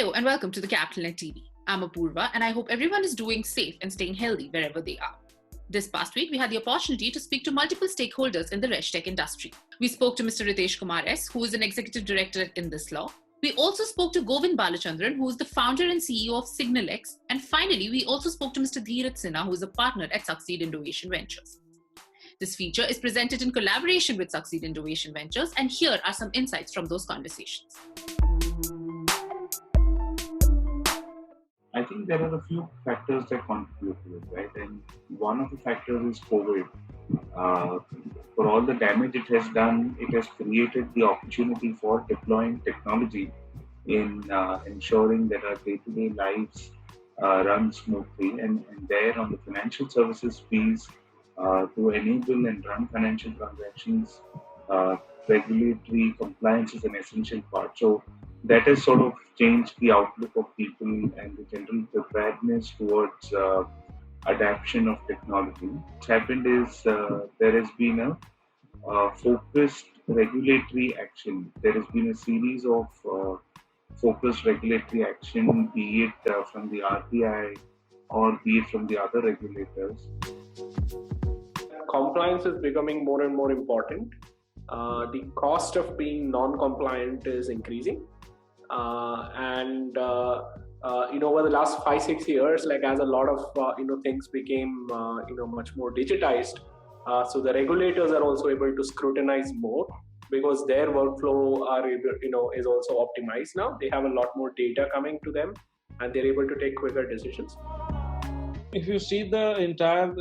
Hello and welcome to TheCapitalNet Team. I'm Apurva and I hope everyone is doing safe and staying healthy wherever they are. This past week, we had the opportunity to speak to multiple stakeholders in the RegTech industry. We spoke to Mr. Ritesh Kumar S, who is an executive director at Indus Law. We also spoke to Govind Balachandran, who is the founder and CEO of SignalX. And finally, we also spoke to Mr. Dhiraj Sinha, who is a partner at SucSEED Indovation Ventures. This feature is presented in collaboration with SucSEED Indovation Ventures, and here are some insights from those conversations. I think there are a few factors that contribute to it, right? And one of the factors is COVID. For all the damage it has done, it has created the opportunity for deploying technology in ensuring that our day-to-day lives run smoothly. And there on the financial services piece, to enable and run financial transactions, regulatory compliance is an essential part. So that has sort of changed the outlook of people and the general preparedness towards adaptation of technology. What's happened is there has been a focused regulatory action. There has been a series of focused regulatory action, be it from the RBI or be it from the other regulators. Compliance is becoming more and more important. The cost of being non-compliant is increasing. Over the last 5-6 years, as a lot of things became much more digitized, so the regulators are also able to scrutinize more because their workflow is also optimized now. They have a lot more data coming to them, and they're able to take quicker decisions. If you see the entire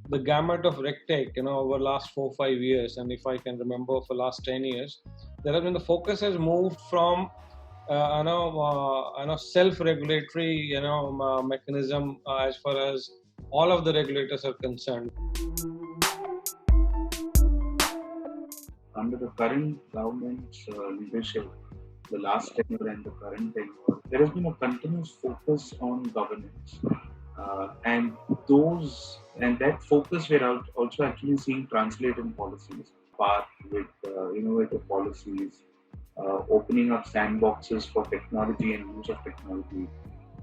the gamut of RegTech, over the last 4-5 years, and if I can remember for last 10 years, there has been the focus has moved from self-regulatory mechanism as far as all of the regulators are concerned. Under the current government's leadership, the last tenure and the current tenure, there has been a continuous focus on governance. And that focus we're also actually seeing translate in policies. Path with innovative policies, opening up sandboxes for technology and use of technology.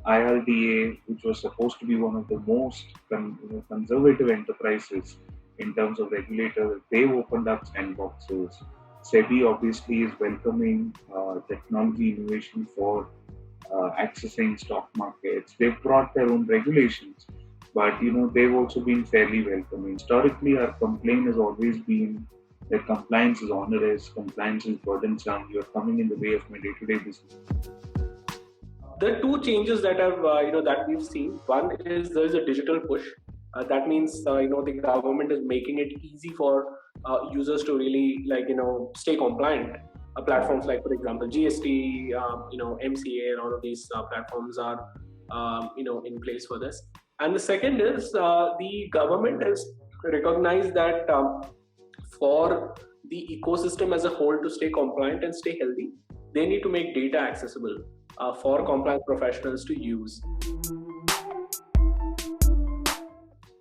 IRDA, which was supposed to be one of the most conservative enterprises in terms of regulators, they've opened up sandboxes. SEBI obviously is welcoming technology innovation for accessing stock markets. They've brought their own regulations, but they've also been fairly welcoming. Historically, our complaint has always been that compliance is onerous, compliance is burdensome, you're coming in the way of my day-to-day business. The two changes that have that we've seen. One is there is a digital push. That means the government is making it easy for users to really stay compliant. Platforms like, for example, GST, MCA, and all of these platforms are in place for this. And the second is the government has recognized that for the ecosystem as a whole to stay compliant and stay healthy, they need to make data accessible for compliance professionals to use.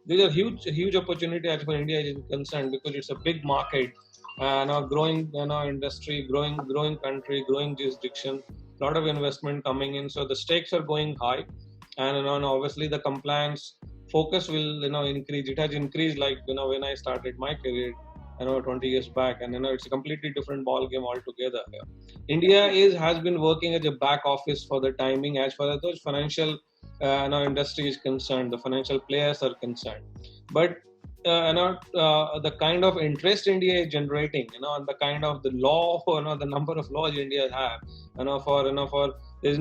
There's a huge opportunity as far as India is concerned because it's a big market. Growing industry, growing country, growing jurisdiction, a lot of investment coming in, so the stakes are going high, and obviously the compliance focus will increase. It has increased when I started my career 20 years back, and it's a completely different ball game altogether. India has been working as a back office for the timing as far as those financial industry is concerned, the financial players are concerned, but the kind of interest India is generating, and the kind of the law, the number of laws India have, for there's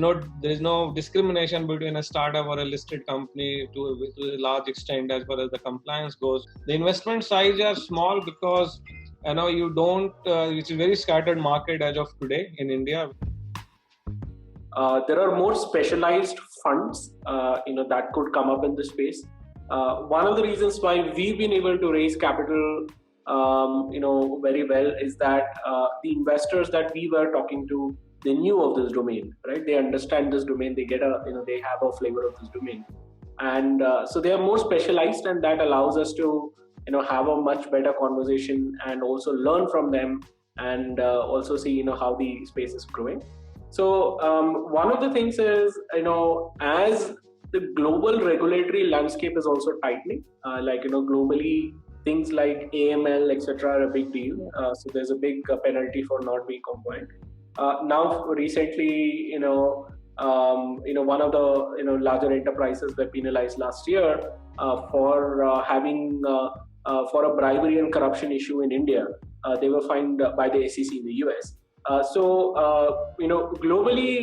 no discrimination between a startup or a listed company to a large extent as far as the compliance goes. The investment size are small because you don't. It's a very scattered market as of today in India. There are more specialized funds, that could come up in this space. One of the reasons why we've been able to raise capital, very well is that the investors that we were talking to, they knew of this domain, right? They understand this domain. They get they have a flavor of this domain, and so they are more specialized, and that allows us to, have a much better conversation and also learn from them, and also see, how the space is growing. So one of the things is, as the global regulatory landscape is also tightening, globally, things like AML, etc. are a big deal. So there's a big penalty for not being compliant. Now, recently, one of the larger enterprises were penalized last year for having for a bribery and corruption issue in India. They were fined by the SEC in the US. Globally,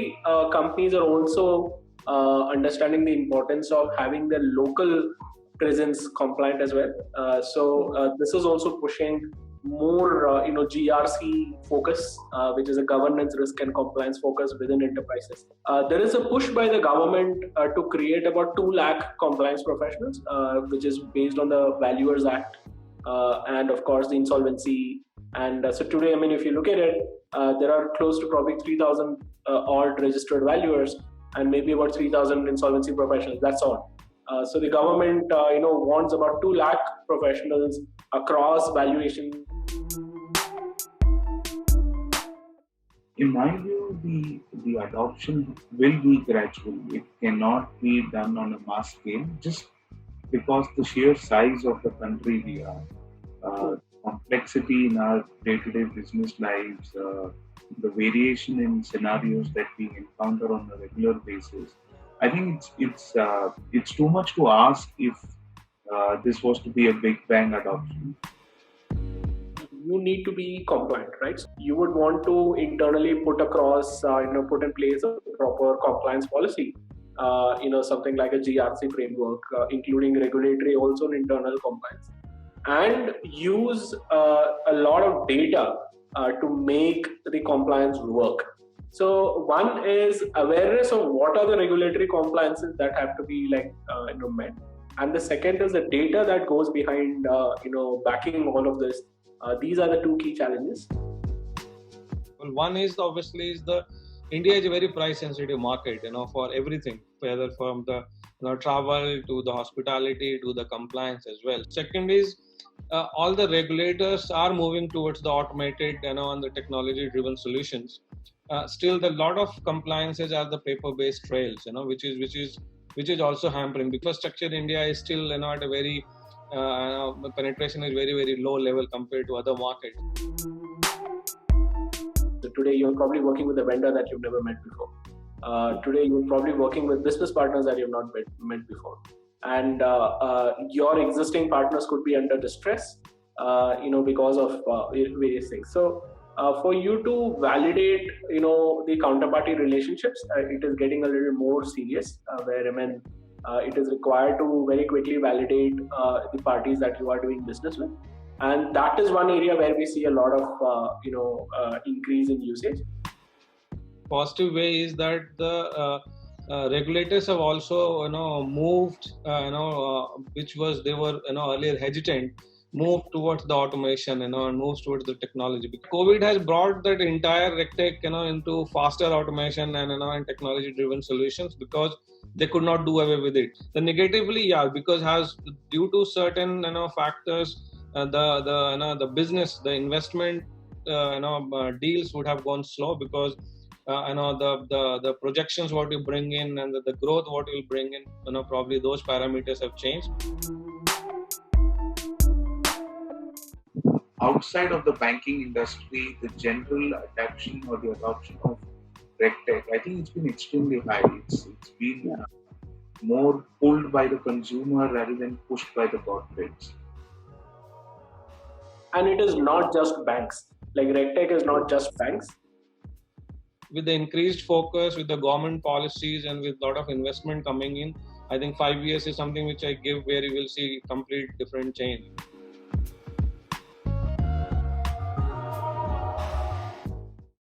companies are also understanding the importance of having their local presence compliant as well. This is also pushing more, GRC focus, which is a governance, risk and compliance focus within enterprises. There is a push by the government to create about 2 lakh compliance professionals, which is based on the Valuers Act and of course the insolvency. And so today, if you look at it, there are close to probably 3,000 odd registered valuers and maybe about 3,000 insolvency professionals. That's all. So the government, wants about 2 lakh professionals across valuation. In my view, the adoption will be gradual. It cannot be done on a mass scale just because the sheer size of the country we are, complexity in our day-to-day business lives, the variation in scenarios that we encounter on a regular basis. I think it's too much to ask if this was to be a big bang adoption. You need to be compliant, right? You would want to internally put across, put in place a proper compliance policy, something like a GRC framework, including regulatory, also an internal compliance, and use a lot of data to make the compliance work. So one is awareness of what are the regulatory compliances that have to be met, and the second is the data that goes behind, backing all of this. These are the 2 key challenges. Well, one is obviously India is a very price sensitive market, for everything, whether from the travel to the hospitality to the compliance as well. Second is all the regulators are moving towards the automated, and the technology driven solutions. Still, a lot of compliances are the paper based trails, which is also hampering. The infrastructure in India is still at a very penetration is very, very low level compared to other markets. So today you're probably working with a vendor that you've never met before. Today you're probably working with business partners that you've not met before. And your existing partners could be under distress, because of various things. So for you to validate, the counterparty relationships, it is getting a little more serious, where it is required to very quickly validate the parties that you are doing business with. And that is one area where we see a lot of, increase in usage. Positive way is that the regulators have also, moved, which was they were, earlier hesitant, moved towards the automation, and moves towards the technology. COVID has brought that entire RegTech, into faster automation and technology-driven solutions because they could not do away with it. The negatively, because due to certain factors, the business, the investment, deals would have gone slow because the projections what you bring in and the growth what you bring in, probably those parameters have changed. Outside of the banking industry, the general adoption or the adoption of RegTech, I think it's been extremely high. It's been more pulled by the consumer rather than pushed by the corporates. And it is not just banks. Like RegTech is not just banks. With the increased focus, with the government policies and with a lot of investment coming in, I think 5 years is something which I give where you will see complete different change.